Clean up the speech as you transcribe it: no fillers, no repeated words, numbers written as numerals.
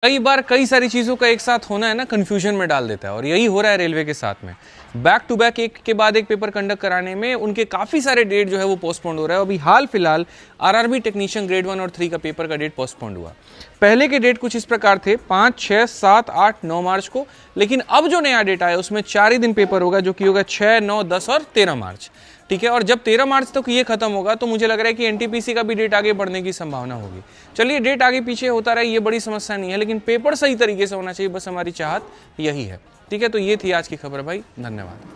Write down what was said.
कई बार कई सारी चीज़ों का एक साथ होना है ना, कन्फ्यूजन में डाल देता है, और यही हो रहा है रेलवे के साथ में। बैक टू बैक एक के बाद एक पेपर कंडक्ट कराने में उनके काफ़ी सारे डेट जो है वो पोस्टपोन्ड हो रहा है। अभी हाल फिलहाल आरआरबी टेक्नीशियन ग्रेड 1 और 3 का पेपर का डेट पोस्टपोन्ड हुआ। पहले के डेट कुछ इस प्रकार थे 5, 6, 7, 8, 9 मार्च को, लेकिन अब जो नया डेट आया उसमें 4 ही दिन पेपर होगा, जो कि होगा 6, 9, 10 और 13 मार्च। ठीक है, और जब 13 मार्च तक ये खत्म होगा तो मुझे लग रहा है कि एनटीपीसी का भी डेट आगे बढ़ने की संभावना होगी। चलिए, डेट आगे पीछे होता रहे, ये बड़ी समस्या नहीं है, लेकिन पेपर सही तरीके से होना चाहिए, बस हमारी चाहत यही है। ठीक है, तो ये थी आज की खबर भाई, धन्यवाद।